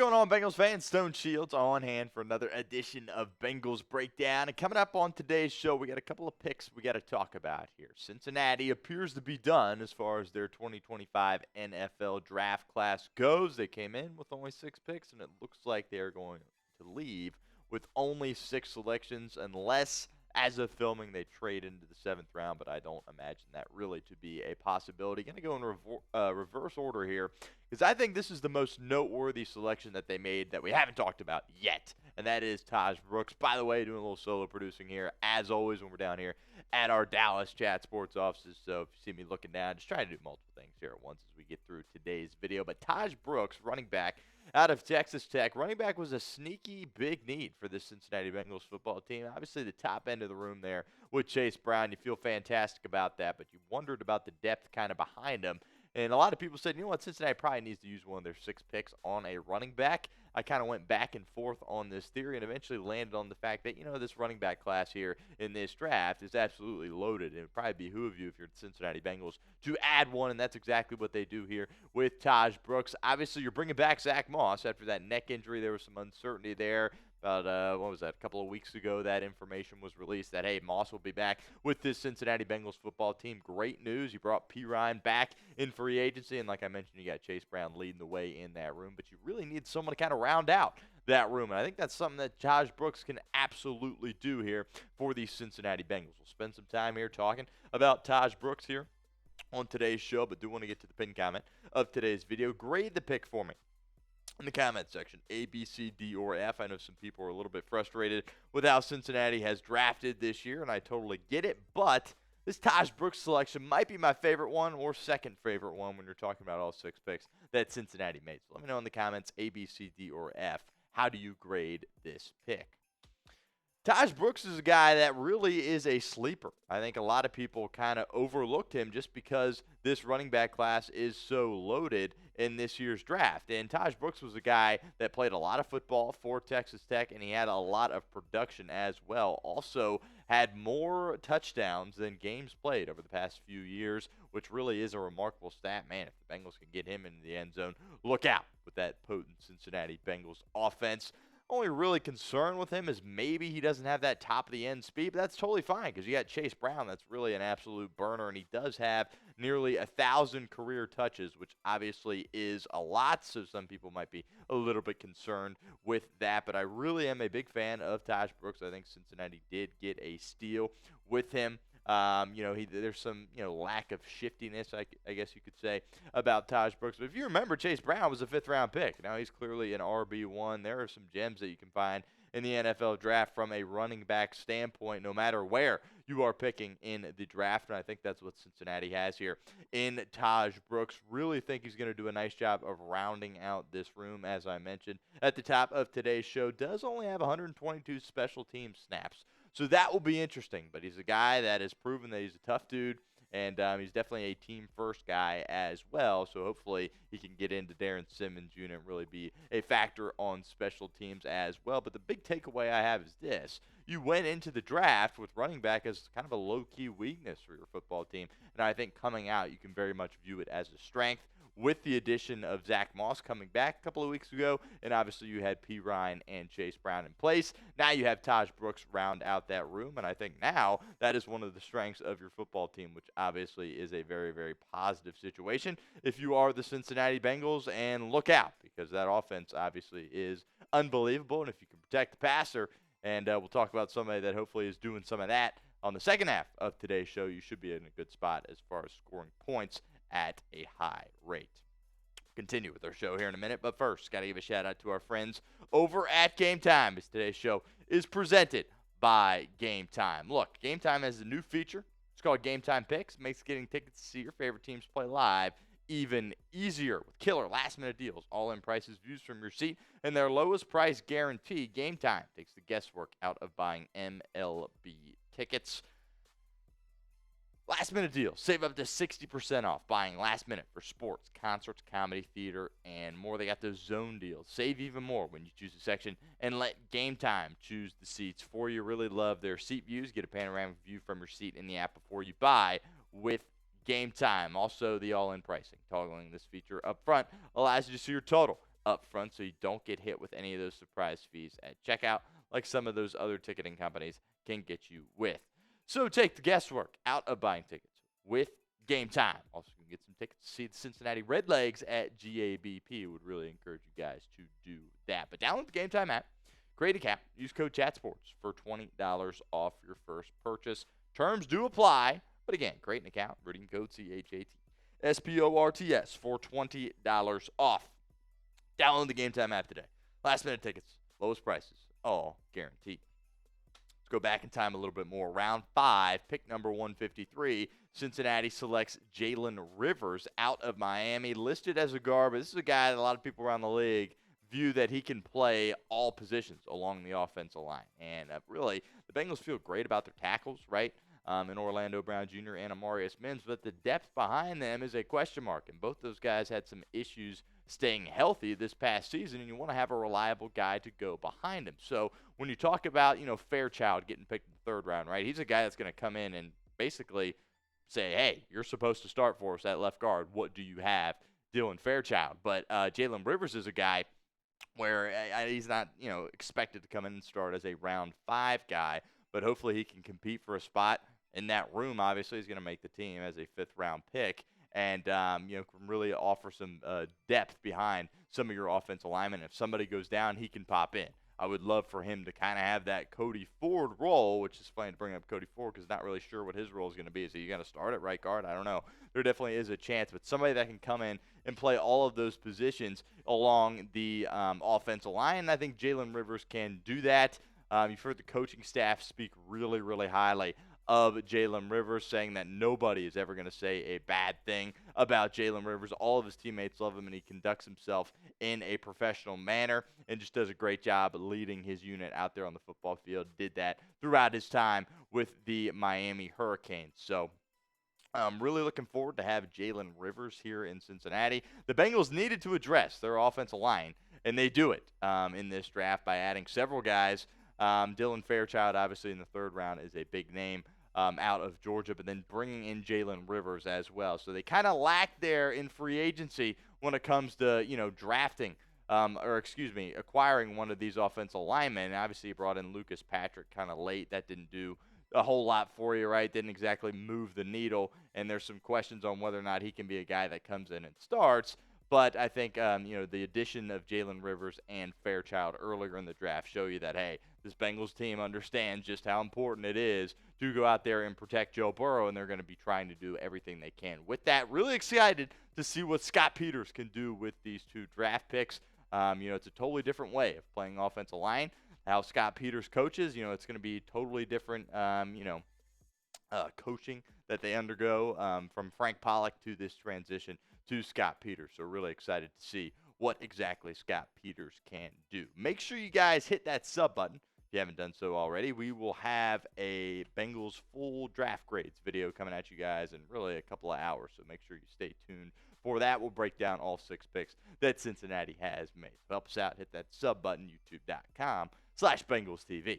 going on, Bengals fans? Stone Shields on hand for another edition of Bengals Breakdown. And coming up on today's show, we got a couple of picks we got to talk about here. Cincinnati appears to be done as far as their 2025 NFL draft class goes. They came in with only 6 picks, and it looks like they are going to leave with only 6 selections unless, as of filming, they trade into the 7th round, but I don't imagine that really to be a possibility. Going to go in reverse order here because I think this is the most noteworthy selection that they made that we haven't talked about yet, and that is Taj Brooks. By the way, doing a little solo producing here, as always, when we're down here at our Dallas Chat Sports offices. So if you see me looking down, just trying to do multiple things here at once as we get through today's video. But Taj Brooks, running back out of Texas Tech. Running back was a sneaky big need for this Cincinnati Bengals football team. Obviously, the top end of the room there with Chase Brown. You feel fantastic about that, but you wondered about the depth kind of behind him. And a lot of people said, you know what, Cincinnati probably needs to use one of their 6 picks on a running back. I kind of went back and forth on this theory and eventually landed on the fact that, this running back class here in this draft is absolutely loaded. It would probably behoove you if you're the Cincinnati Bengals to add one, and that's exactly what they do here with Taj Brooks. Obviously, you're bringing back Zach Moss after that neck injury. There was some uncertainty there. About, what was that, a couple of weeks ago that information was released that, hey, Moss will be back with this Cincinnati Bengals football team. Great news. You brought P. Ryan back in free agency, and like I mentioned, you got Chase Brown leading the way in that room, but you really need someone to kind of round out that room, and I think that's something that Taj Brooks can absolutely do here for the Cincinnati Bengals. We'll spend some time here talking about Taj Brooks here on today's show, but do want to get to the pinned comment of today's video. Grade the pick for me in the comment section, A, B, C, D, or F. I know some people are a little bit frustrated with how Cincinnati has drafted this year, and I totally get it, but this Taj Brooks selection might be my favorite one or second favorite one when you're talking about all 6 picks that Cincinnati made. So let me know in the comments, A, B, C, D, or F. How do you grade this pick? Taj Brooks is a guy that really is a sleeper. I think a lot of people kind of overlooked him just because this running back class is so loaded in this year's draft. And Taj Brooks was a guy that played a lot of football for Texas Tech, and he had a lot of production as well. Also had more touchdowns than games played over the past few years, which really is a remarkable stat. Man, if the Bengals can get him into the end zone, look out with that potent Cincinnati Bengals offense. Only really concern with him is maybe he doesn't have that top of the end speed, but that's totally fine because you got Chase Brown that's really an absolute burner, and he does have nearly 1,000 career touches, which obviously is a lot, so some people might be a little bit concerned with that, but I really am a big fan of Taj Brooks. I think Cincinnati did get a steal with him. There's some, lack of shiftiness, I guess you could say, about Taj Brooks. But if you remember, Chase Brown was a 5th-round pick. Now he's clearly an RB1. There are some gems that you can find in the NFL draft from a running back standpoint, no matter where you are picking in the draft. And I think that's what Cincinnati has here in Taj Brooks. Really think he's going to do a nice job of rounding out this room, as I mentioned at the top of today's show. Does only have 122 special team snaps. So that will be interesting, but he's a guy that has proven that he's a tough dude, and he's definitely a team-first guy as well, so hopefully he can get into Darren Simmons' unit and really be a factor on special teams as well. But the big takeaway I have is this. You went into the draft with running back as kind of a low-key weakness for your football team, and I think coming out you can very much view it as a strength. With the addition of Zach Moss coming back a couple of weeks ago, and obviously you had P. Ryan and Chase Brown in place. Now you have Taj Brooks round out that room, and I think now that is one of the strengths of your football team, which obviously is a very, very positive situation if you are the Cincinnati Bengals. And look out, because that offense obviously is unbelievable, and if you can protect the passer, and we'll talk about somebody that hopefully is doing some of that on the second half of today's show, you should be in a good spot as far as scoring points at a high rate. Continue with our show here in a minute, but first, got to give a shout out to our friends over at GameTime, as today's show is presented by GameTime. Look, GameTime has a new feature. It's called GameTime Picks. It makes getting tickets to see your favorite teams play live even easier with killer last-minute deals, all-in prices, views from your seat, and their lowest price guarantee. GameTime takes the guesswork out of buying MLB tickets. Last minute deals. Save up to 60% off buying last minute for sports, concerts, comedy, theater, and more. They got those zone deals. Save even more when you choose a section and let GameTime choose the seats for you. Really love their seat views. Get a panoramic view from your seat in the app before you buy with GameTime. Also, the all-in pricing. Toggling this feature up front allows you to see your total up front so you don't get hit with any of those surprise fees at checkout like some of those other ticketing companies can get you with. So take the guesswork out of buying tickets with GameTime. Also, you can get some tickets to see the Cincinnati Redlegs at GABP. Would really encourage you guys to do that. But download the GameTime app, create an account, use code ChatSports for $20 off your first purchase. Terms do apply, but again, create an account, redeem code CHATSPORTS for $20 off. Download the GameTime app today. Last minute tickets, lowest prices, all guaranteed. Let's go back in time a little bit more. Round 5, pick number 153. Cincinnati selects Jalen Rivers out of Miami, listed as a guard, but this is a guy that a lot of people around the league view that he can play all positions along the offensive line. And really, the Bengals feel great about their tackles, right? In Orlando Brown Jr. and Amarius Mims, but the depth behind them is a question mark. And both those guys had some issues staying healthy this past season, and you want to have a reliable guy to go behind him. So when you talk about, Fairchild getting picked in the third round, right, he's a guy that's going to come in and basically say, hey, you're supposed to start for us at left guard. What do you have? Dylan Fairchild. But Jalen Rivers is a guy where he's not, expected to come in and start as a round 5 guy, but hopefully he can compete for a spot in that room. Obviously, he's going to make the team as a 5th-round pick and, can really offer some depth behind some of your offensive linemen. If somebody goes down, he can pop in. I would love for him to kind of have that Cody Ford role, which is funny to bring up Cody Ford because not really sure what his role is going to be. Is he going to start at right guard? I don't know. There definitely is a chance, but somebody that can come in and play all of those positions along the offensive line, and I think Jalen Rivers can do that. You've heard the coaching staff speak really, really highly of Jalen Rivers, saying that nobody is ever going to say a bad thing about Jalen Rivers. All of his teammates love him, and he conducts himself in a professional manner and just does a great job leading his unit out there on the football field. Did that throughout his time with the Miami Hurricanes. So I'm really looking forward to have Jalen Rivers here in Cincinnati. The Bengals needed to address their offensive line, and they do it in this draft by adding several guys. Dylan Fairchild, obviously, in the 3rd round is a big name out of Georgia, but then bringing in Jalen Rivers as well. So they kind of lack there in free agency when it comes to, drafting acquiring one of these offensive linemen. And obviously, you brought in Lucas Patrick kind of late. That didn't do a whole lot for you, right? Didn't exactly move the needle, and there's some questions on whether or not he can be a guy that comes in and starts. But I think, the addition of Jalen Rivers and Fairchild earlier in the draft show you that, hey, this Bengals team understands just how important it is to go out there and protect Joe Burrow, and they're going to be trying to do everything they can. With that, really excited to see what Scott Peters can do with these 2 draft picks. It's a totally different way of playing offensive line. How Scott Peters coaches, it's going to be totally different, coaching that they undergo from Frank Pollock to this transition to Scott Peters. So really excited to see what exactly Scott Peters can do. Make sure you guys hit that sub button if you haven't done so already. We will have a Bengals full draft grades video coming at you guys in really a couple of hours. So make sure you stay tuned for that. We'll break down all 6 picks that Cincinnati has made. So help us out. Hit that sub button, youtube.com/BengalsTV.